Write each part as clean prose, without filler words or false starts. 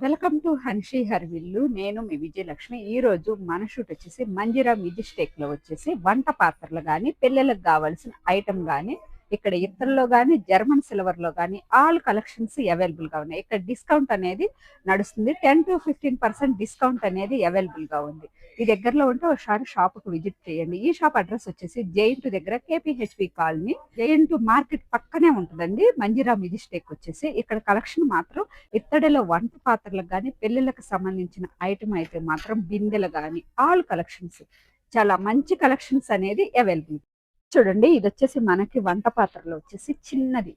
Welcome to Hanshi హర్విల్లు. నేను మీ విజయలక్ష్మి. ఈరోజు మన షూట్ వచ్చేసి మంజిరా మిజిస్టేక్లో వచ్చేసి వంట పాత్రలు కానీ పిల్లలకు కావాల్సిన ఐటమ్ కానీ ఇక్కడ ఇత్తడిలో కానీ జర్మన్ సిల్వర్లో కానీ ఆల్ కలెక్షన్స్ అవైలబుల్గా ఉన్నాయి. ఇక్కడ డిస్కౌంట్ అనేది నడుస్తుంది. 10 to 15% డిస్కౌంట్ అనేది అవైలబుల్గా ఉంది. ఈ దగ్గరలో ఉంటే ఒకసారి షాప్కి విజిట్ చేయండి. ఈ షాప్ అడ్రస్ వచ్చేసి జైంట్ దగ్గర కేపీహెచ్పి కాలనీ, జైంట్ మార్కెట్ పక్కనే ఉంటుందండి. మంజిరా మిజిస్టేక్ వచ్చేసి ఇక్కడ కలెక్షన్ మాత్రం ఇత్తడిలో వంట పాత్రలకు కానీ పెళ్ళిళ్ళకి సంబంధించిన ఐటమ్ అయితే మాత్రం బిందెలు కానీ ఆల్ కలెక్షన్స్, చాలా మంచి కలెక్షన్స్ అనేది అవైలబుల్. చూడండి, ఇది వచ్చేసి మనకి వంట పాత్రలో వచ్చేసి చిన్నది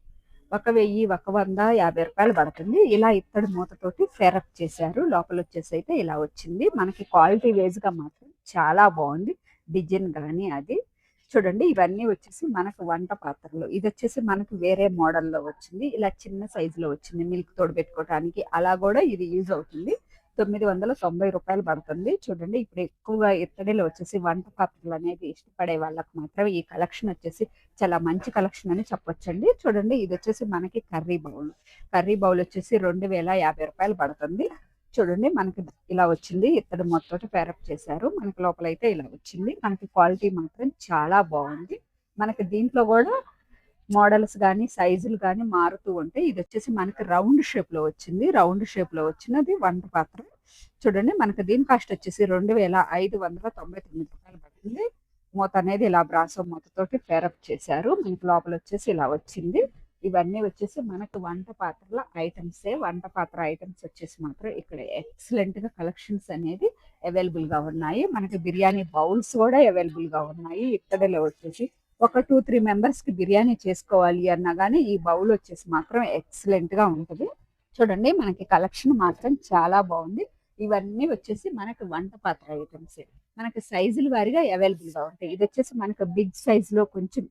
1000, 150 రూపాయలు పడుతుంది. ఇలా ఇత్తడి మూతతోటి ఫెరప్ చేశారు. లోపల వచ్చేసి అయితే ఇలా వచ్చింది. మనకి క్వాలిటీ వేజ్ గా మాత్రం చాలా బాగుంది. డిజైన్ కానీ అది చూడండి. ఇవన్నీ వచ్చేసి మనకు వంట పాత్రలు. ఇది వచ్చేసి మనకు వేరే మోడల్లో వచ్చింది. ఇలా చిన్న సైజులో వచ్చింది. మిల్క్ తోడు పెట్టుకోవడానికి అలా కూడా ఇది యూజ్ అవుతుంది. 990 రూపాయలు పడుతుంది. చూడండి, ఇప్పుడు ఎక్కువగా ఇత్తడిలో వచ్చేసి వంట పాత్రలు అనేది ఇష్టపడే వాళ్ళకి మాత్రం ఈ కలెక్షన్ వచ్చేసి చాలా మంచి కలెక్షన్ అని చెప్పొచ్చండి. చూడండి, ఇది వచ్చేసి మనకి కర్రీ బౌల్ వచ్చేసి 2050 రూపాయలు పడుతుంది. చూడండి, మనకి ఇలా వచ్చింది. ఇత్తడి మొత్తం పేరప్ చేశారు. మనకి లోపల అయితే ఇలా వచ్చింది. మనకి క్వాలిటీ మాత్రం చాలా బాగుంది. మనకి దీంట్లో కూడా మోడల్స్ కానీ సైజులు కానీ మారుతూ ఉంటాయి. ఇది వచ్చేసి మనకి రౌండ్ షేప్ లో వచ్చింది. రౌండ్ షేప్ లో వచ్చినది వంట పాత్ర. చూడండి, మనకి దీని కాస్ట్ వచ్చేసి 2599 రూపాయలు పడుతుంది. మూత అనేది ఇలా బ్రాసో మూతతోటి పేరప్ చేశారు. మనకి లోపల వచ్చేసి ఇలా వచ్చింది. ఇవన్నీ వచ్చేసి మనకు వంట పాత్రల ఐటమ్సే. వంట పాత్ర ఐటమ్స్ వచ్చేసి మాత్రం ఇక్కడ ఎక్సలెంట్ గా కలెక్షన్స్ అనేది అవైలబుల్ గా ఉన్నాయి. మనకి బిర్యానీ బౌల్స్ కూడా అవైలబుల్ గా ఉన్నాయి. ఇక్కడలో వచ్చేసి ఒక 2-3 మెంబర్స్ కి బిర్యానీ చేసుకోవాలి అన్నా కానీ ఈ బౌల్ వచ్చేసి మాత్రం ఎక్సలెంట్ గా ఉంటుంది. చూడండి, మనకి కలెక్షన్ మాత్రం చాలా బాగుంది. ఇవన్నీ వచ్చేసి మనకి వంట పాత్ర ఐటమ్స్. మనకి సైజుల వారిగా అవైలబుల్ గా ఉంటాయి. ఇది వచ్చేసి మనకి బిగ్ సైజ్ లో, కొంచెం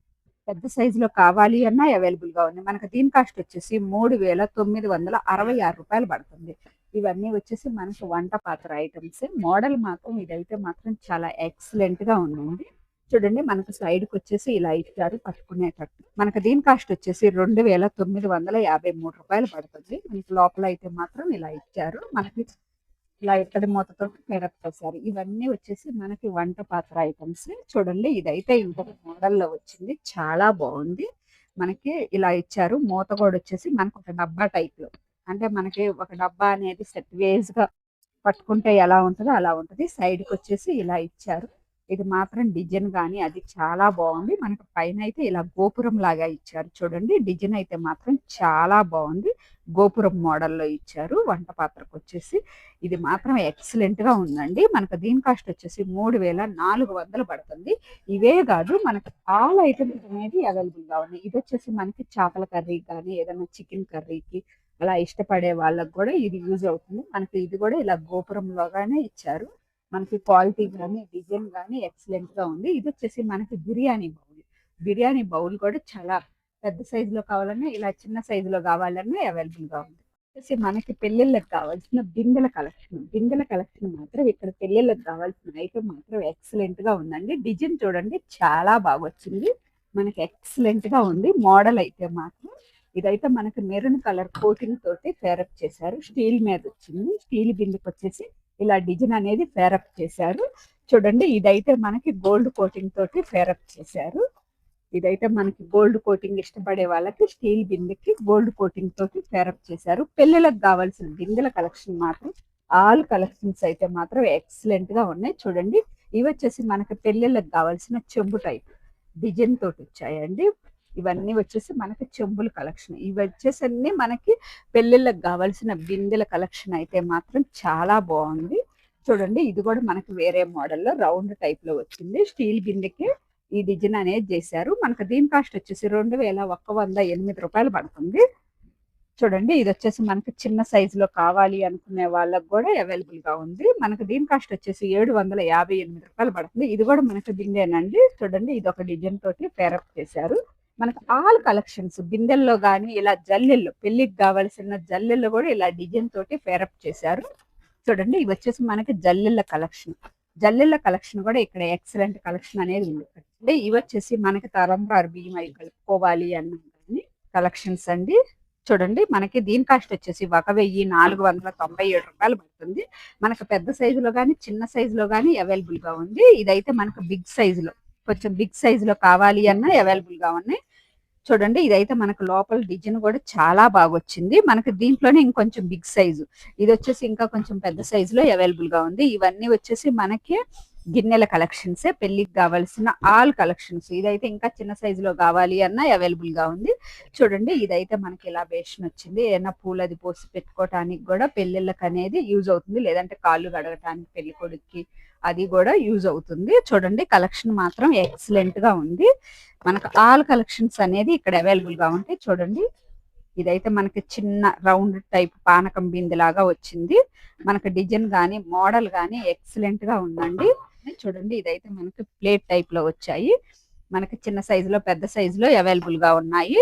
పెద్ద సైజు లో కావాలి అన్నా అవైలబుల్ గా ఉంది. మనకి దీని కాస్ట్ వచ్చేసి 3966 రూపాయలు పడుతుంది. ఇవన్నీ వచ్చేసి మనకి వంట పాత్ర ఐటమ్స్. మోడల్ మాత్రం ఇదైతే మాత్రం చాలా ఎక్సలెంట్ గా ఉందండి. చూడండి, మనకు సైడ్ కి వచ్చేసి ఇలా ఇచ్చారు పట్టుకునేటట్టు. మనకు దీని కాస్ట్ వచ్చేసి 2953 రూపాయలు పడుతుంది. మనకి లోపల అయితే మాత్రం ఇలా ఇచ్చారు. మనకి ఇలా ఇత్తడి మూతతో పేరప్ చేశారు. ఇవన్నీ వచ్చేసి మనకి వంట పాత్ర ఐటమ్స్. చూడండి, ఇదైతే ఇంకొక మోడల్లో వచ్చింది. చాలా బాగుంది. మనకి ఇలా ఇచ్చారు. మూత కూడా వచ్చేసి మనకు ఒక డబ్బా టైప్ లో, అంటే మనకి ఒక డబ్బా అనేది సెట్ వేజ్ గా పట్టుకుంటే ఎలా ఉంటుందో అలా ఉంటుంది. సైడ్ కి వచ్చేసి ఇలా ఇచ్చారు. ఇది మాత్రం డిజైన్ కానీ అది చాలా బాగుంది. మనకు పైన అయితే ఇలా గోపురం లాగా ఇచ్చారు. చూడండి, డిజైన్ అయితే మాత్రం చాలా బాగుంది. గోపురం మోడల్లో ఇచ్చారు. వంట పాత్రకు వచ్చేసి ఇది మాత్రం ఎక్సలెంట్ గా ఉందండి. మనకు దీని కాస్ట్ వచ్చేసి 3400 పడుతుంది. ఇవే కాదు, మనకి ఆల్ ఐటమ్స్ అనేది అవైలబుల్ గా ఉన్నాయి. ఇది వచ్చేసి మనకి చేపల కర్రీ కానీ ఏదైనా చికెన్ కర్రీకి అలా ఇష్టపడే వాళ్ళకి కూడా ఇది యూజ్ అవుతుంది. మనకి ఇది కూడా ఇలా గోపురంలోగానే ఇచ్చారు. మనకి క్వాలిటీ కానీ డిజైన్ కానీ ఎక్సలెంట్ గా ఉంది. ఇది వచ్చేసి మనకి బిర్యానీ బౌల్ కూడా చాలా పెద్ద సైజులో కావాలన్నా ఇలా చిన్న సైజులో కావాలన్నా అవైలబుల్ గా ఉంది. వచ్చేసి మనకి పెళ్ళిళ్ళకి కావాల్సిన బిందెల కలెక్షన్ మాత్రం ఇక్కడ పెళ్ళిళ్ళకి కావాల్సిన ఐటమ్ మాత్రం ఎక్సలెంట్ గా ఉందండి. డిజైన్ చూడండి, చాలా బాగా వచ్చింది. మనకి ఎక్సలెంట్ గా ఉంది. మోడల్ అయితే మాత్రం ఇదైతే మనకి మెరూన్ కలర్ కోటింగ్ తోటి పేరప్ చేశారు. స్టీల్ మీద వచ్చింది. స్టీల్ బిందెకి వచ్చేసి ఇలా డిజైన్ అనేది పేరప్ చేశారు. చూడండి, ఇదైతే మనకి గోల్డ్ కోటింగ్ తోటి పేరప్ చేశారు. ఇదైతే మనకి గోల్డ్ కోటింగ్ ఇష్టపడే వాళ్ళకి స్టీల్ బిందెకి గోల్డ్ కోటింగ్ తోటి పేరప్ చేశారు. పెళ్ళిళ్ళకి కావాల్సిన బిందెల కలెక్షన్ మాత్రం ఆల్ కలెక్షన్స్ అయితే మాత్రం ఎక్సలెంట్ గా ఉన్నాయి. చూడండి, ఇవి వచ్చేసి మనకి పెళ్ళిళ్ళకి కావాల్సిన చెంబు టైప్ డిజైన్ తోటి వచ్చాయండి. ఇవన్నీ వచ్చేసి మనకి చెంబుల కలెక్షన్. ఇవి వచ్చేసి అన్ని మనకి పెళ్ళిళ్ళకి కావాల్సిన బిందెల కలెక్షన్ అయితే మాత్రం చాలా బాగుంది. చూడండి, ఇది కూడా మనకి వేరే మోడల్లో రౌండ్ టైప్ లో వచ్చింది. స్టీల్ బిందెకి ఈ డిజైన్ అనేది చేశారు. మనకి దీని కాస్ట్ వచ్చేసి 2108 రూపాయలు పడుతుంది. చూడండి, ఇది వచ్చేసి మనకి చిన్న సైజులో కావాలి అనుకునే వాళ్ళకి కూడా అవైలబుల్ గా ఉంది. మనకి దీని కాస్ట్ వచ్చేసి 758 రూపాయలు పడుతుంది. ఇది కూడా మనకి బిందెనండి. చూడండి, ఇది ఒక డిజైన్ తోటి పేరప్ చేశారు. మనకి ఆల్ కలెక్షన్స్ బిందెల్లో కానీ ఇలా జల్లెల్లో, పెళ్లికి కావాల్సిన జల్లెల్లో కూడా ఇలా డిజైన్ తోటి పేరప్ చేశారు. చూడండి, ఇవి వచ్చేసి మనకి జల్లెళ్ళ కలెక్షన్ కూడా ఇక్కడ ఎక్సలెంట్ కలెక్షన్ అనేది ఉంది. అంటే ఇవి వచ్చేసి మనకి తలంబ్రారు బియ్యం అవి కలుపుకోవాలి అన్న కలెక్షన్స్ అండి. చూడండి మనకి దీని కాస్ట్ వచ్చేసి 1497 పడుతుంది. మనకు పెద్ద సైజులో గానీ, చిన్న సైజులో గానీ అవైలబుల్ గా ఉంది. ఇదైతే మనకు బిగ్ సైజులో, కొంచెం బిగ్ సైజులో కావాలి అన్నా అవైలబుల్ గా ఉన్నాయి. చూడండి ఇదైతే మనకు లోపల డిజైన్ కూడా చాలా బాగా వచ్చింది. మనకి దీంట్లోనే ఇంకొంచెం బిగ్ సైజు, ఇది వచ్చేసి ఇంకా కొంచెం పెద్ద సైజులో అవైలబుల్ గా ఉంది. ఇవన్నీ వచ్చేసి మనకి గిన్నెల కలెక్షన్స్, పెళ్లికి కావాల్సిన ఆల్ కలెక్షన్స్. ఇదైతే ఇంకా చిన్న సైజులో కావాలి అన్న అవైలబుల్ గా ఉంది. చూడండి ఇదైతే మనకి ఇలా బేషన్ వచ్చింది. ఏదైనా పూలది పోసి పెట్టుకోవటానికి కూడా పెళ్లిళ్ళకి అనేది యూజ్ అవుతుంది, లేదంటే కాళ్ళు కడగటానికి పెళ్లి కొడుక్కి అది కూడా యూజ్ అవుతుంది. చూడండి కలెక్షన్ మాత్రం ఎక్సలెంట్ గా ఉంది. మనకు ఆల్ కలెక్షన్స్ అనేది ఇక్కడ అవైలబుల్ గా ఉంటాయి. చూడండి ఇదైతే మనకి చిన్న రౌండ్ టైప్ పానకం బిందె లాగా వచ్చింది. మనకు డిజైన్ గానీ మోడల్ గానీ ఎక్సలెంట్ గా ఉందండి. చూడండి ఇదైతే మనకి ప్లేట్ టైప్ లో వచ్చాయి. మనకి చిన్న సైజులో పెద్ద సైజులో అవైలబుల్ గా ఉన్నాయి.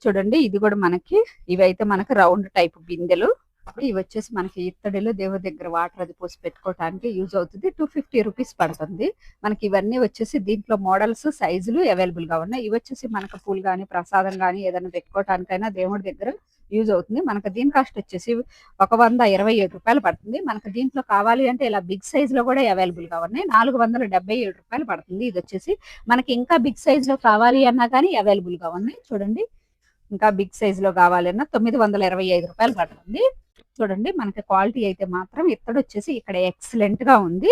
చూడండి ఇది కూడా మనకి, ఇవైతే మనకి రౌండ్ టైప్ బిందెలు. ఇవి వచ్చేసి మనకి ఇత్తడిలో దేవుడి దగ్గర వాటర్ అది పోసి పెట్టుకోవడానికి యూజ్ అవుతుంది. 250 రూపీస్ పడుతుంది. మనకి ఇవన్నీ వచ్చేసి దీంట్లో మోడల్స్ సైజులు అవైలబుల్ గా ఉన్నాయి. ఇవి వచ్చేసి మనకు పూలు గానీ ప్రసాదం గానీ ఏదైనా పెట్టుకోవటానికైనా దేవుడి దగ్గర యూజ్ అవుతుంది. మనకు దీని కాస్ట్ వచ్చేసి 127 పడుతుంది. మనకు దీంట్లో కావాలి అంటే ఇలా బిగ్ సైజ్ లో కూడా అవైలబుల్ గా ఉన్నాయి. 477 పడుతుంది. ఇది వచ్చేసి మనకి ఇంకా బిగ్ సైజ్ లో కావాలి అన్నా కానీ అవైలబుల్ గా ఉన్నాయి. చూడండి ఇంకా బిగ్ సైజ్ లో కావాలన్నా 925 పడుతుంది. చూడండి మనకి క్వాలిటీ అయితే మాత్రం ఇత్తడి వచ్చేసి ఇక్కడ ఎక్సలెంట్ గా ఉంది.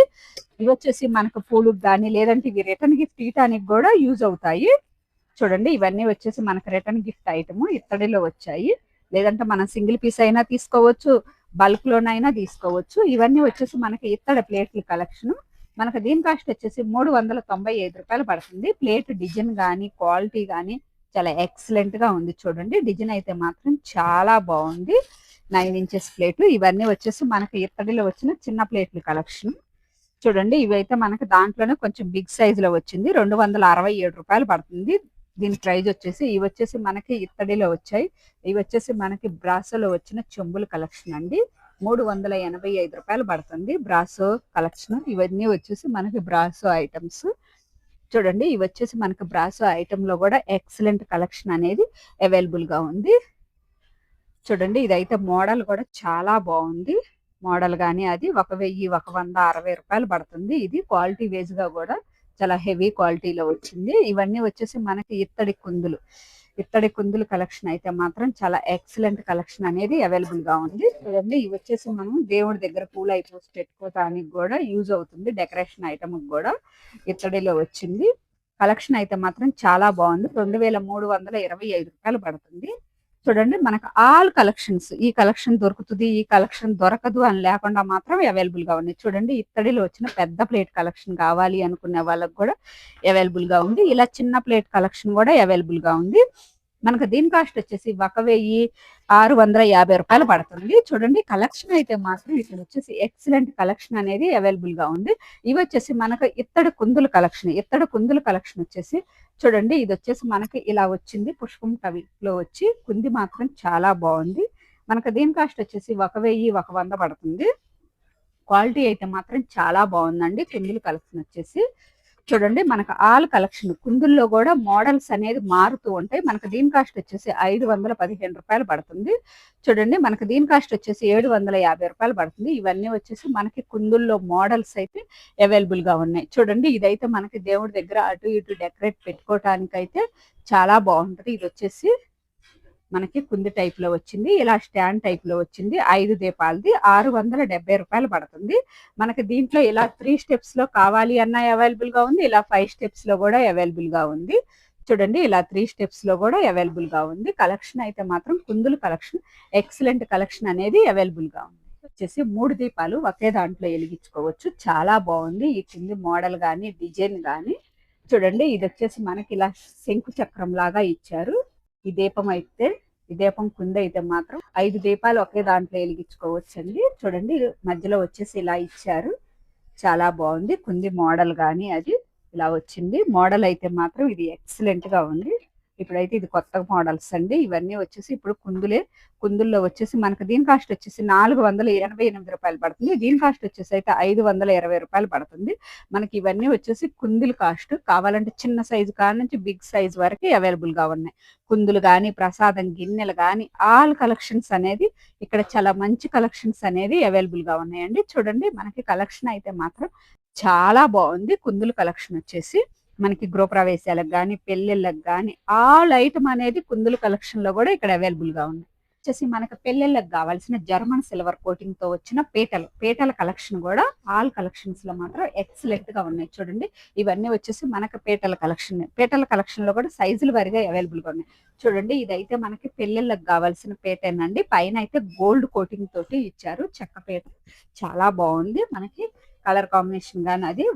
ఇవి వచ్చేసి మనకు పూలకు కానీ లేదంటే ఇవి రిటర్న్ గిఫ్ట్ ఇయటానికి కూడా యూజ్ అవుతాయి. చూడండి ఇవన్నీ వచ్చేసి మనకు రిటర్న్ గిఫ్ట్ ఐటమ్ ఇత్తడిలో వచ్చాయి. లేదంటే మనం సింగిల్ పీస్ అయినా తీసుకోవచ్చు, బల్క్ లోనైనా తీసుకోవచ్చు. ఇవన్నీ వచ్చేసి మనకి ఇత్తడి ప్లేట్ల కలెక్షన్. మనకు దీని కాస్ట్ వచ్చేసి 395 పడుతుంది. ప్లేట్ డిజైన్ కానీ క్వాలిటీ కానీ చాలా ఎక్సలెంట్ గా ఉంది. చూడండి డిజైన్ అయితే మాత్రం చాలా బాగుంది. 9 ఇంచెస్ ప్లేట్లు. ఇవన్నీ వచ్చేసి మనకి ఇత్తడిలో వచ్చిన చిన్న ప్లేట్ల కలెక్షన్. చూడండి ఇవైతే మనకి దాంట్లోనే కొంచెం బిగ్ సైజ్ లో వచ్చింది. 267 పడుతుంది. దీని ప్రైస్ వచ్చేసి, ఇవి వచ్చేసి మనకి ఇత్తడిలో వచ్చాయి. ఇవి వచ్చేసి మనకి బ్రాసోలో వచ్చిన చెంబుల కలెక్షన్ అండి. 385 పడుతుంది బ్రాసో కలెక్షన్. ఇవన్నీ వచ్చేసి మనకి బ్రాసో ఐటమ్స్. చూడండి ఇవి వచ్చేసి మనకి బ్రాసో ఐటమ్ లో కూడా ఎక్సలెంట్ కలెక్షన్ అనేది అవైలబుల్ గా ఉంది. చూడండి ఇదైతే మోడల్ కూడా చాలా బాగుంది. మోడల్ గానీ అది 1160 పడుతుంది. ఇది క్వాలిటీ వేజ్ గా కూడా చాలా హెవీ క్వాలిటీలో వచ్చింది. ఇవన్నీ వచ్చేసి మనకి ఇత్తడి కుందులు కలెక్షన్ అయితే మాత్రం చాలా ఎక్సలెంట్ కలెక్షన్ అనేది అవైలబుల్ గా ఉంది. చూడండి ఇవి వచ్చేసి మనం దేవుడి దగ్గర పూలు అయిపోసి పెట్టుకోవడానికి కూడా యూజ్ అవుతుంది. డెకరేషన్ ఐటమ్ కూడా ఇత్తడిలో వచ్చింది. కలెక్షన్ అయితే మాత్రం చాలా బాగుంది. 2325 పడుతుంది. చూడండి మనకు ఆల్ కలెక్షన్స్, ఈ కలెక్షన్ దొరుకుతుంది ఈ కలెక్షన్ దొరకదు అని లేకుండా మాత్రం అవైలబుల్ గా ఉన్నాయి. చూడండి ఇత్తడిలో వచ్చిన పెద్ద ప్లేట్ కలెక్షన్ కావాలి అనుకునే వాళ్ళకి కూడా అవైలబుల్ గా ఉంది. ఇలా చిన్న ప్లేట్ కలెక్షన్ కూడా అవైలబుల్ గా ఉంది. మనకు దీని కాస్ట్ వచ్చేసి 1650 పడుతుంది. చూడండి కలెక్షన్ అయితే మాత్రం ఇక్కడ వచ్చేసి ఎక్సలెంట్ కలెక్షన్ అనేది అవైలబుల్ గా ఉంది. ఇవి వచ్చేసి మనకు ఇత్తడి కుందుల కలెక్షన్ వచ్చేసి చూడండి ఇది వచ్చేసి మనకి ఇలా వచ్చింది. పుష్పం టవిలో వచ్చి కుంది మాత్రం చాలా బాగుంది. మనకు దీని కాస్ట్ వచ్చేసి 1100 పడుతుంది. క్వాలిటీ అయితే మాత్రం చాలా బాగుందండి. కుందుల కలెక్షన్ వచ్చేసి చూడండి మనకు ఆల్ కలెక్షన్. కుందుల్లో కూడా మోడల్స్ అనేది మారుతూ ఉంటాయి. మనకు దీని కాస్ట్ వచ్చేసి 515 పడుతుంది. చూడండి మనకు దీని కాస్ట్ వచ్చేసి 750 పడుతుంది. ఇవన్నీ వచ్చేసి మనకి కుందుల్లో మోడల్స్ అయితే అవైలబుల్ గా ఉన్నాయి. చూడండి ఇదైతే మనకి దేవుడి దగ్గర అటు ఇటు డెకరేట్ పెట్టుకోవటానికి అయితే చాలా బాగుంటది. ఇది వచ్చేసి మనకి కుంది టైప్ లో వచ్చింది. ఇలా స్టాండ్ టైప్ లో వచ్చింది. 5 దీపాలది 670 పడుతుంది. మనకి దీంట్లో ఇలా 3 స్టెప్స్ లో కావాలి అన్న అవైలబుల్ గా ఉంది. ఇలా 5 స్టెప్స్ లో కూడా అవైలబుల్ గా ఉంది. చూడండి ఇలా 3 స్టెప్స్ లో కూడా అవైలబుల్ గా ఉంది. కలెక్షన్ అయితే మాత్రం కుందుల కలెక్షన్ ఎక్సలెంట్ కలెక్షన్ అనేది అవైలబుల్ గా ఉంది. వచ్చేసి 3 దీపాలు ఒకే దాంట్లో వెలిగించుకోవచ్చు. చాలా బాగుంది ఈ కింది మోడల్ గానీ డిజైన్ గానీ. చూడండి ఇది వచ్చేసి మనకి ఇలా శంకు చక్రం లాగా ఇచ్చారు. ఈ దీపం కుంద అయితే మాత్రం 5 దీపాలు ఒకే దాంట్లో వెలిగించుకోవచ్చండి. చూడండి మధ్యలో వచ్చేసి ఇలా ఇచ్చారు. చాలా బాగుంది. కుంది మోడల్ గానీ అది ఇలా వచ్చింది. మోడల్ అయితే మాత్రం ఇది ఎక్సలెంట్ గా ఉంది. ఇప్పుడైతే ఇది కొత్త మోడల్స్ అండి. ఇవన్నీ వచ్చేసి ఇప్పుడు కుందుల్లో వచ్చేసి మనకు దీని కాస్ట్ వచ్చేసి రూ. 488 పడుతుంది. దీని కాస్ట్ వచ్చేసి అయితే రూ. 520 పడుతుంది. మనకి ఇవన్నీ వచ్చేసి కుందులు కాస్ట్. కావాలంటే చిన్న సైజు కాడి నుంచి బిగ్ సైజ్ వరకు అవైలబుల్ గా ఉన్నాయి. కుందులు గాని, ప్రసాదం గిన్నెలు గాని ఆల్ కలెక్షన్స్ అనేది ఇక్కడ చాలా మంచి కలెక్షన్స్ అనేది అవైలబుల్ గా ఉన్నాయండి. చూడండి మనకి కలెక్షన్ అయితే మాత్రం చాలా బాగుంది. కుందులు కలెక్షన్ వచ్చేసి మనకి గృహప్రవేశాలకు గాని, పెళ్ళిళ్ళకి గాని ఆల్ ఐటమ్ అనేది కుందులు కలెక్షన్ లో కూడా ఇక్కడ అవైలబుల్ గా ఉంది. వచ్చేసి మనకు పెళ్ళిళ్ళకి కావాల్సిన జర్మన్ సిల్వర్ కోటింగ్ తో వచ్చిన పీటల కలెక్షన్ కూడా ఆల్ కలెక్షన్స్ లో మాత్రం ఎక్సలెంట్ గా ఉన్నాయి. చూడండి ఇవన్నీ వచ్చేసి మనకు పీటల కలెక్షన్ లో కూడా సైజుల వారిగా అవైలబుల్ గా ఉన్నాయి. చూడండి ఇదైతే మనకి పెళ్ళిళ్ళకి కావాల్సిన పేటేనండి. పైన అయితే గోల్డ్ కోటింగ్ తోటి ఇచ్చారు. చెక్క పీట చాలా బాగుంది. మనకి కలర్ కాంబినేషన్ గాని అది రూ.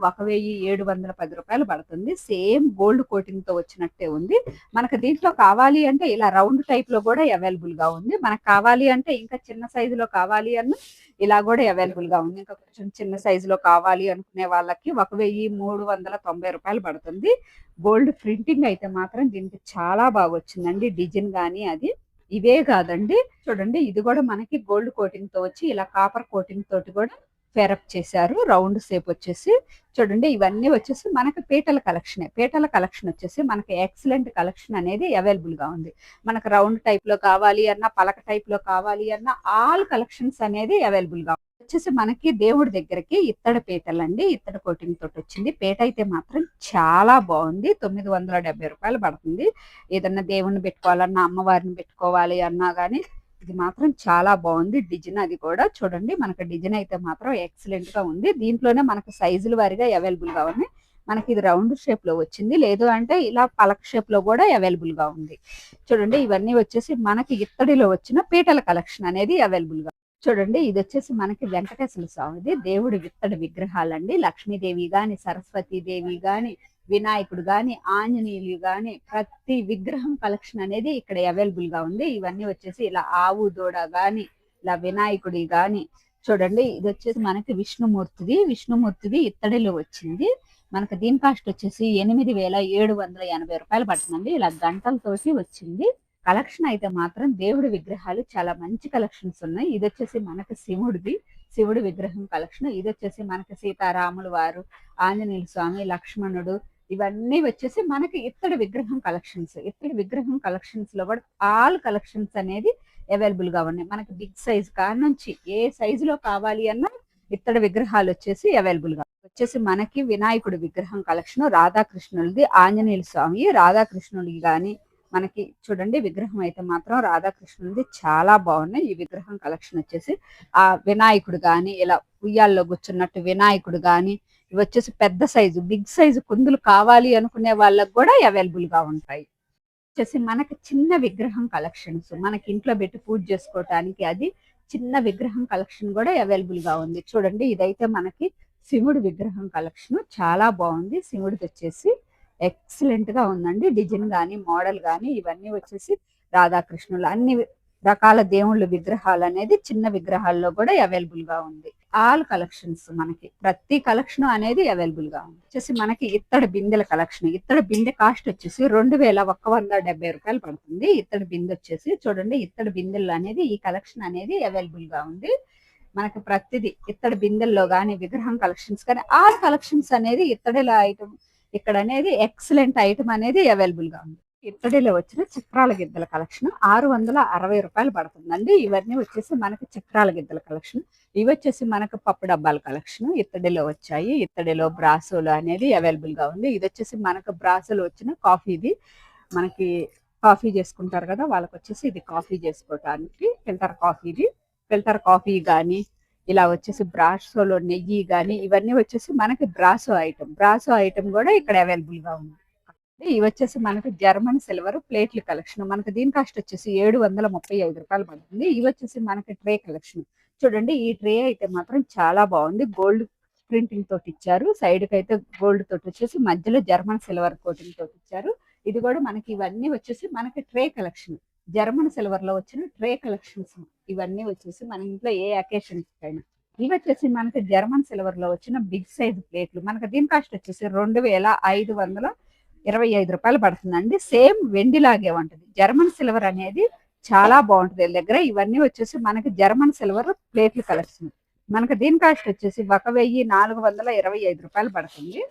1710 పడుతుంది. సేమ్ గోల్డ్ కోటింగ్ తో వచ్చినట్టే ఉంది. మనకు దీంట్లో కావాలి అంటే ఇలా రౌండ్ టైప్ లో కూడా అవైలబుల్ గా ఉంది. మనకు కావాలి అంటే ఇంకా చిన్న సైజులో కావాలి అన్న ఇలా కూడా అవైలబుల్ గా ఉంది. ఇంకా కొంచెం చిన్న సైజులో కావాలి అనుకునే వాళ్ళకి రూ. 1390 పడుతుంది. గోల్డ్ ప్రింటింగ్ అయితే మాత్రం దీనికి చాలా బాగా వచ్చిందండి. డిజైన్ గానీ అది ఇవే కాదండి. చూడండి ఇది కూడా మనకి గోల్డ్ కోటింగ్ తో వచ్చి ఇలా కాపర్ కోటింగ్ తోటి కూడా ఫెరప్ చేశారు. రౌండ్ షేప్ వచ్చేసి చూడండి ఇవన్నీ వచ్చేసి మనకి పీటల కలెక్షన్ వచ్చేసి మనకి ఎక్సలెంట్ కలెక్షన్ అనేది అవైలబుల్ గా ఉంది. మనకు రౌండ్ టైప్ లో కావాలి అన్నా, పలక టైప్ లో కావాలి అన్నా ఆల్ కలెక్షన్స్ అనేది అవైలబుల్ గా వచ్చేసి మనకి దేవుడి దగ్గరికి ఇత్తడి పీటలు అండి. ఇత్తడి కోటింగ్ తోటి వచ్చింది. పీట అయితే మాత్రం చాలా బాగుంది. రూ. 970 పడుతుంది. ఏదన్నా దేవుణ్ణి పెట్టుకోవాలన్నా, అమ్మవారిని పెట్టుకోవాలి అన్నా గానీ ఇది మాత్రం చాలా బాగుంది. డిజైన్ అది కూడా చూడండి మనకి డిజైన్ అయితే మాత్రం ఎక్సలెంట్ గా ఉంది. దీంట్లోనే మనకి సైజుల వారిగా అవైలబుల్ గా ఉన్నాయి. మనకి ఇది రౌండ్ షేప్ లో వచ్చింది, లేదు అంటే ఇలా పలక షేప్ లో కూడా అవైలబుల్ గా ఉంది. చూడండి ఇవన్నీ వచ్చేసి మనకి ఇత్తడిలో వచ్చిన పీటల కలెక్షన్ అనేది అవైలబుల్ గా. చూడండి ఇది వచ్చేసి మనకి వెంకటేశ్వర స్వామిది దేవుడి ఇత్తడి విగ్రహాలండి. లక్ష్మీదేవి గాని, సరస్వతీదేవి గాని, వినాయకుడు గాని, ఆంజనేయులు గాని ప్రతి విగ్రహం కలెక్షన్ అనేది ఇక్కడ అవైలబుల్ గా ఉంది. ఇవన్నీ వచ్చేసి ఇలా ఆవు దూడ గాని, ఇలా వినాయకుడి గాని చూడండి ఇది వచ్చేసి మనకి విష్ణుమూర్తిది ఇత్తడిలో వచ్చింది. మనకి దీని కాస్ట్ వచ్చేసి రూ. 8780 పడుతుందండి. ఇలా గంటలతోటి వచ్చింది. కలెక్షన్ అయితే మాత్రం దేవుడి విగ్రహాలు చాలా మంచి కలెక్షన్స్ ఉన్నాయి. ఇది వచ్చేసి మనకి శివుడి విగ్రహం కలెక్షన్. ఇది వచ్చేసి మనకి సీతారాముల వారు, ఆంజనేయుల స్వామి, లక్ష్మణుడు ఇవన్నీ వచ్చేసి మనకి ఇత్తడి విగ్రహం కలెక్షన్స్ లో కూడా ఆల్ కలెక్షన్స్ అనేది అవైలబుల్ గా ఉన్నాయి. మనకి బిగ్ సైజ్ కాడ నుంచి ఏ సైజు లో కావాలి అన్నా ఇత్తడి విగ్రహాలు వచ్చేసి అవైలబుల్ గా వచ్చేసి మనకి వినాయకుడి విగ్రహం కలెక్షన్, రాధాకృష్ణులది, ఆంజనేయుల స్వామి, రాధాకృష్ణుడి గాని మనకి చూడండి విగ్రహం అయితే మాత్రం రాధాకృష్ణుడిది చాలా బాగున్నాయి. ఈ విగ్రహం కలెక్షన్ వచ్చేసి ఆ వినాయకుడు గాని, ఇలా ఉయ్యాల్లో కూర్చున్నట్టు వినాయకుడు గాని ఇవి వచ్చేసి పెద్ద సైజు బిగ్ సైజు కుందులు కావాలి అనుకునే వాళ్ళకి కూడా అవైలబుల్ గా ఉంటాయి. వచ్చేసి మనకి చిన్న విగ్రహం కలెక్షన్స్ మనకి ఇంట్లో పెట్టి పూజ చేసుకోవటానికి అది చిన్న విగ్రహం కలెక్షన్ కూడా అవైలబుల్ గా ఉంది. చూడండి ఇదైతే మనకి శివుడి విగ్రహం కలెక్షన్ చాలా బాగుంది. శివుడికి వచ్చేసి ఎక్సలెంట్ గా ఉందండి. డిజైన్ గాని, మోడల్ గాని ఇవన్నీ వచ్చేసి రాధాకృష్ణులు అన్ని రకాల దేవుళ్ళ విగ్రహాలు అనేది చిన్న విగ్రహాల్లో కూడా అవైలబుల్ గా ఉంది. ఆల్ కలెక్షన్స్ మనకి ప్రతి కలెక్షన్ అనేది అవైలబుల్ గా ఉంది. వచ్చేసి మనకి ఇత్తడి బిందెల కలెక్షన్. ఇత్తడి బిందె కాస్ట్ వచ్చేసి రూ. 2170 పడుతుంది. ఇత్తడి బిందె వచ్చేసి చూడండి ఇత్తడి బిందెలు అనేది ఈ కలెక్షన్ అనేది అవైలబుల్ గా ఉంది. మనకి ప్రతిదీ ఇత్తడి బిందెల్లో గానీ, విగ్రహం కలెక్షన్స్ కానీ ఆల్ కలెక్షన్స్ అనేది ఇత్తడిలో ఐటమ్ ఇక్కడ అనేది ఎక్సలెంట్ ఐటమ్ అనేది అవైలబుల్ గా ఉంది. ఇత్తడిలో వచ్చిన చక్రాల గిద్దల కలెక్షన్ రూ. 660 పడుతుందండి. ఇవన్నీ వచ్చేసి మనకి చక్రాల గిద్దల కలెక్షన్. ఇవి వచ్చేసి మనకు పప్పు డబ్బాల కలెక్షన్ ఇత్తడిలో వచ్చాయి. ఇత్తడిలో బ్రాసోలు అనేది అవైలబుల్ గా ఉంది. ఇది వచ్చేసి మనకు బ్రాసోలు వచ్చిన కాఫీది, మనకి కాఫీ చేసుకుంటారు కదా వాళ్ళకి వచ్చేసి ఇది కాఫీ చేసుకోవటానికి ఫిల్టర్ కాఫీ గానీ, ఇలా వచ్చేసి బ్రాసోలో నెయ్యి గానీ ఇవన్నీ వచ్చేసి మనకి బ్రాసో ఐటమ్ కూడా ఇక్కడ అవైలబుల్ గా ఉంది. ఇవి వచ్చేసి మనకి జర్మన్ సిల్వర్ ప్లేట్ల కలెక్షన్. మనకి దీని కాస్ట్ వచ్చేసి రూ. 735 పడుతుంది. ఇవి వచ్చేసి మనకి ట్రే కలెక్షన్. చూడండి ఈ ట్రే అయితే మాత్రం చాలా బాగుంది. గోల్డ్ ప్రింటింగ్ తోటి ఇచ్చారు. సైడ్ కి అయితే గోల్డ్ తోటి వచ్చేసి మధ్యలో జర్మన్ సిల్వర్ కోటింగ్ తోటి ఇచ్చారు. ఇది కూడా మనకి ఇవన్నీ వచ్చేసి మనకి ట్రే కలెక్షన్. జర్మన్ సిల్వర్ లో వచ్చిన ట్రే కలెక్షన్స్ ఇవన్నీ వచ్చేసి మన ఇంట్లో ఏ అకేషన్ అయినా. ఇవి వచ్చేసి మనకి జర్మన్ సిల్వర్ లో వచ్చిన బిగ్ సైజ్ ప్లేట్లు. మనకి దీని కాస్ట్ వచ్చేసి 2500 రూ. 25 పడుతుందండి. సేమ్ వెండిలాగే ఉంటది. జర్మన్ సిల్వర్ అనేది చాలా బాగుంటది వీళ్ళ దగ్గర. ఇవన్నీ వచ్చేసి మనకి జర్మన్ సిల్వర్ ప్లేట్లు కలెక్షన్. మనకి దీని కాస్ట్ వచ్చేసి 1425 పడుతుంది.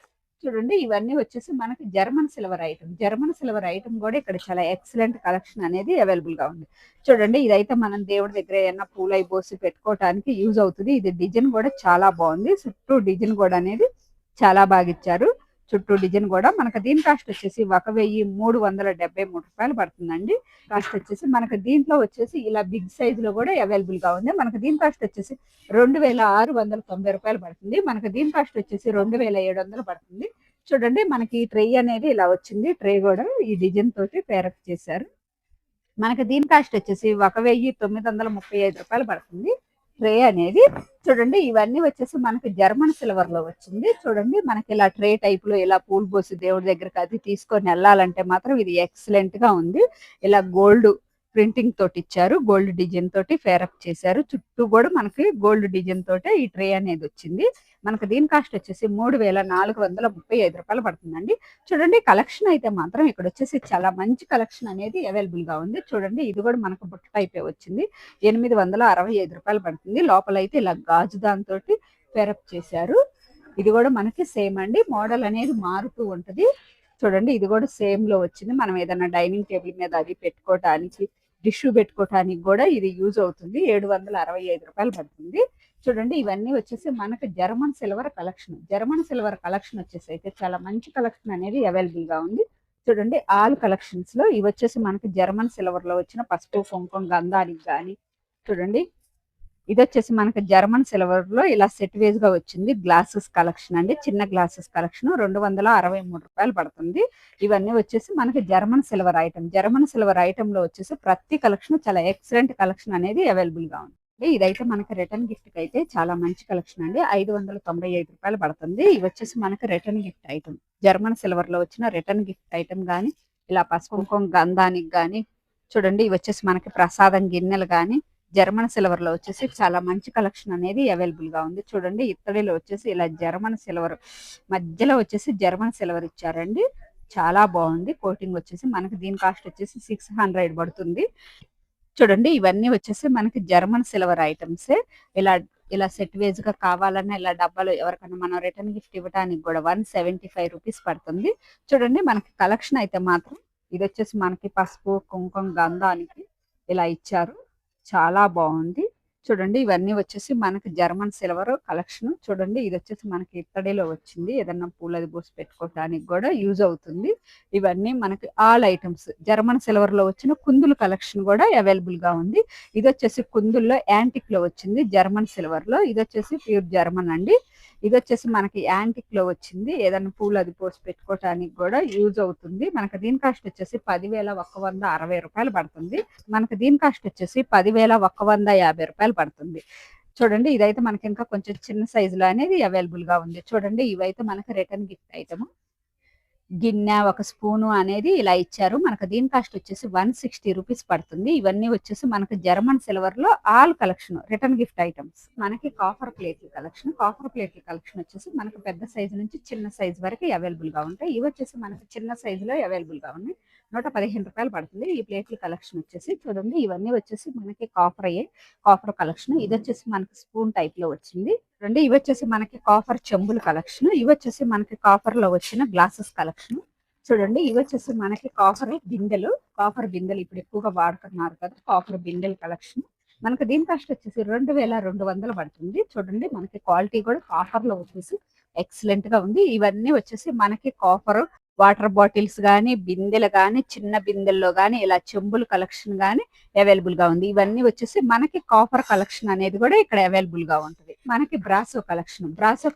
చూడండి ఇవన్నీ వచ్చేసి మనకి German silver item. German silver item కూడా ఇక్కడ చాలా ఎక్సలెంట్ కలెక్షన్ అనేది అవైలబుల్ గా ఉంది. చూడండి ఇదైతే మనం దేవుడి దగ్గర ఏమన్నా పూలై పోసి పెట్టుకోవడానికి యూజ్ అవుతుంది. ఇది డిజైన్ కూడా చాలా బాగుంది. చుట్టూ డిజైన్ కూడా అనేది చాలా బాగా ఇచ్చారు. చుట్టూ డిజైన్ కూడా మనకు దీని కాస్ట్ వచ్చేసి 1373 పడుతుందండి. కాస్ట్ వచ్చేసి మనకు దీంట్లో వచ్చేసి ఇలా బిగ్ సైజ్ లో కూడా అవైలబుల్ గా ఉంది. మనకు దీని కాస్ట్ వచ్చేసి రూ. 2690 పడుతుంది. మనకు దీని కాస్ట్ వచ్చేసి 2700 పడుతుంది. చూడండి మనకి ఈ ట్రే అనేది ఇలా వచ్చింది. ట్రే కూడా ఈ డిజైన్ తోటి పేరప్ చేశారు. మనకి దీని కాస్ట్ వచ్చేసి రూ. 1935 పడుతుంది. ట్రే అనేది చూడండి ఇవన్నీ వచ్చేసి మనకి జర్మన్ సిల్వర్ లో వచ్చింది. చూడండి మనకి ఇలా ట్రే టైప్ లో ఇలా పూలు పోసి దేవుడి దగ్గరకు అది తీసుకొని వెళ్ళాలంటే మాత్రం ఇది ఎక్సలెంట్ గా ఉంది. ఇలా గోల్డ్ ప్రింటింగ్ తోటి ఇచ్చారు. గోల్డ్ డిజైన్ తోటి ఫేరప్ చేశారు. చుట్టూ కూడా మనకి గోల్డ్ డిజైన్ తోటి ఈ ట్రే అనేది వచ్చింది. మనకి దీని కాస్ట్ వచ్చేసి రూ. 3435 పడుతుందండి. చూడండి కలెక్షన్ అయితే మాత్రం ఇక్కడ వచ్చేసి చాలా మంచి కలెక్షన్ అనేది అవైలబుల్ గా ఉంది. చూడండి ఇది కూడా మనకు బుట్ట టైపే వచ్చింది. రూ. 865 పడుతుంది. లోపల అయితే ఇలా గాజు దాంతో ఫేరప్ చేశారు. ఇది కూడా మనకి సేమ్ అండి. మోడల్ అనేది మారుతూ ఉంటది. చూడండి ఇది కూడా సేమ్ లో వచ్చింది. మనం ఏదైనా డైనింగ్ టేబుల్ మీద అది పెట్టుకోవటానికి డిష్ పెట్టుకోవటానికి కూడా ఇది యూజ్ అవుతుంది. రూ. 765 పడుతుంది. చూడండి ఇవన్నీ వచ్చేసి మనకి German silver collection. German silver collection వచ్చేసి అయితే చాలా మంచి కలెక్షన్ అనేది అవైలబుల్ గా ఉంది. చూడండి ఆల్ కలెక్షన్స్ లో ఇవి వచ్చేసి మనకి జర్మన్ సిల్వర్ లో వచ్చిన పసుపు కుంకుమ గంధానికి కానీ చూడండి ఇది వచ్చేసి మనకి జర్మన్ సిల్వర్ లో ఇలా సెట్ వేజ్ గా వచ్చింది. గ్లాసెస్ కలెక్షన్ అండి. చిన్న గ్లాసెస్ కలెక్షన్ రూ. 263 పడుతుంది. ఇవన్నీ వచ్చేసి మనకి German silver item. German silver item లో వచ్చేసి ప్రతి కలెక్షన్ చాలా ఎక్సలెంట్ కలెక్షన్ అనేది అవైలబుల్ గా ఉంది. ఇదైతే మనకి రిటర్న్ గిఫ్ట్ కి అయితే చాలా మంచి కలెక్షన్ అండి. రూ. 595 పడుతుంది. ఇవి వచ్చేసి మనకి return gift item. German silver లో వచ్చిన రిటర్న్ గిఫ్ట్ ఐటమ్ గానీ ఇలా పసుపు కుంకుమ గంధానికి గానీ చూడండి ఇవి వచ్చేసి మనకి ప్రసాదం గిన్నెలు గానీ జర్మన్ సిల్వర్ లో వచ్చేసి చాలా మంచి కలెక్షన్ అనేది అవైలబుల్ గా ఉంది. చూడండి ఇత్తడిలో వచ్చేసి ఇలా జర్మన్ సిల్వర్ మధ్యలో వచ్చేసి జర్మన్ సిల్వర్ ఇచ్చారండి. చాలా బాగుంది. కోటింగ్ వచ్చేసి మనకి దీని కాస్ట్ వచ్చేసి 600 పడుతుంది. చూడండి ఇవన్నీ వచ్చేసి మనకి జర్మన్ సిల్వర్ ఐటమ్స్. ఇలా ఇలా సెట్ వేజ్ గా కావాలన్నా ఇలా డబ్బాలు ఎవరికైనా మనం రిటర్న్ గిఫ్ట్ ఇవ్వడానికి కూడా రూ. 175 పడుతుంది. చూడండి మనకి కలెక్షన్ అయితే మాత్రం ఇది వచ్చేసి మనకి పసుపు కుంకుమ గంధానికి ఇలా ఇచ్చారు. చాలా బాగుంది. చూడండి ఇవన్నీ వచ్చేసి మనకి జర్మన్ సిల్వర్ కలెక్షన్. చూడండి ఇది వచ్చేసి మనకి ఇత్తడిలో వచ్చింది. ఏదన్నా పూలది పోసి పెట్టుకోవడానికి కూడా యూజ్ అవుతుంది. ఇవన్నీ మనకి ఆల్ ఐటమ్స్ జర్మన్ సిల్వర్ లో వచ్చిన కుందులు కలెక్షన్ కూడా అవైలబుల్ గా ఉంది. ఇది వచ్చేసి కుందుల్లో యాంటిక్ లో వచ్చింది. జర్మన్ సిల్వర్ లో ఇది వచ్చేసి ప్యూర్ జర్మన్ అండి. ఇది వచ్చేసి మనకి యాంటిక్ లో వచ్చింది. ఏదైనా పూలు అది పోసి పెట్టుకోవటానికి కూడా యూజ్ అవుతుంది. మనకి దీని కాస్ట్ వచ్చేసి రూ. 10,160 పడుతుంది. మనకి దీని కాస్ట్ వచ్చేసి రూ. 10,150 పడుతుంది. చూడండి ఇదైతే మనకి ఇంకా కొంచెం చిన్న సైజులో అనేది అవైలబుల్ గా ఉంది. చూడండి ఇవైతే మనకి రిటర్న్ గిఫ్ట్ ఐటమ్. గిన్నె ఒక స్పూను అనేది ఇలా ఇచ్చారు. మనకు దీని కాస్ట్ వచ్చేసి రూ. 160 పడుతుంది. ఇవన్నీ వచ్చేసి మనకి జర్మన్ సిల్వర్ లో all collection return gift items. మనకి కాఫర్ ప్లేట్ల కలెక్షన్. కాఫర్ ప్లేట్ల కలెక్షన్ వచ్చేసి మనకి పెద్ద సైజు నుంచి చిన్న సైజు వరకు అవైలబుల్ గా ఉంటాయి. ఇవి వచ్చేసి మనకి చిన్న సైజులో అవైలబుల్ గా ఉన్నాయి. రూ. 115 పడుతుంది. ఈ ప్లేట్ల కలెక్షన్ వచ్చేసి చూడండి ఇవన్నీ వచ్చేసి మనకి కాఫర్ కలెక్షన్. ఇది వచ్చేసి మనకి స్పూన్ టైప్ లో వచ్చింది. చూడండి ఇవి వచ్చేసి మనకి కాఫర్ చెంబుల కలెక్షన్. ఇవి వచ్చేసి మనకి కాఫర్ లో వచ్చిన గ్లాసెస్ కలెక్షన్. చూడండి ఇవి వచ్చేసి మనకి కాఫర్ బిందెలు ఇప్పుడు ఎక్కువగా వాడుతున్నారు కదా. కాఫర్ బిందెల కలెక్షన్. మనకి దీని కాస్ట్ వచ్చేసి 2200 పడుతుంది. చూడండి మనకి క్వాలిటీ కూడా కాఫర్ లో వచ్చేసి ఎక్సలెంట్ గా ఉంది. ఇవన్నీ వచ్చేసి మనకి కాఫర్ వాటర్ బాటిల్స్ గానీ బిందెలు గానీ చిన్న బిందెల్లో గానీ ఇలా చెంబుల కలెక్షన్ గానీ అవైలబుల్ గా ఉంది. ఇవన్నీ వచ్చేసి మనకి కాఫర్ కలెక్షన్ అనేది కూడా ఇక్కడ అవైలబుల్ గా ఉంటుంది. మనకి బ్రాసో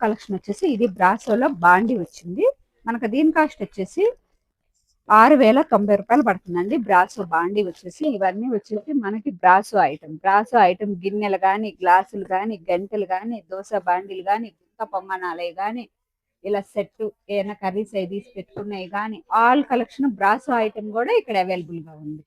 కలెక్షన్ వచ్చేసి ఇది బ్రాసోలో బాండి వచ్చింది. మనకి దీని కాస్ట్ వచ్చేసి రూ. 6,090 పడుతుందండి. బ్రాసో బాండి వచ్చేసి ఇవన్నీ వచ్చేసి మనకి బ్రాసో ఐటమ్ గిన్నెలు గానీ గ్లాసులు గానీ గంటెలు గానీ దోశ బాండీలు గానీ గుంత పొంగనాలే గానీ ఇలా సెట్ ఏమైనా కర్రీస్ అవి తీసి పెట్టుకున్నాయి కానీ ఆల్ కలెక్షన్ బ్రాసో ఐటమ్ కూడా ఇక్కడ అవైలబుల్ గా ఉంది.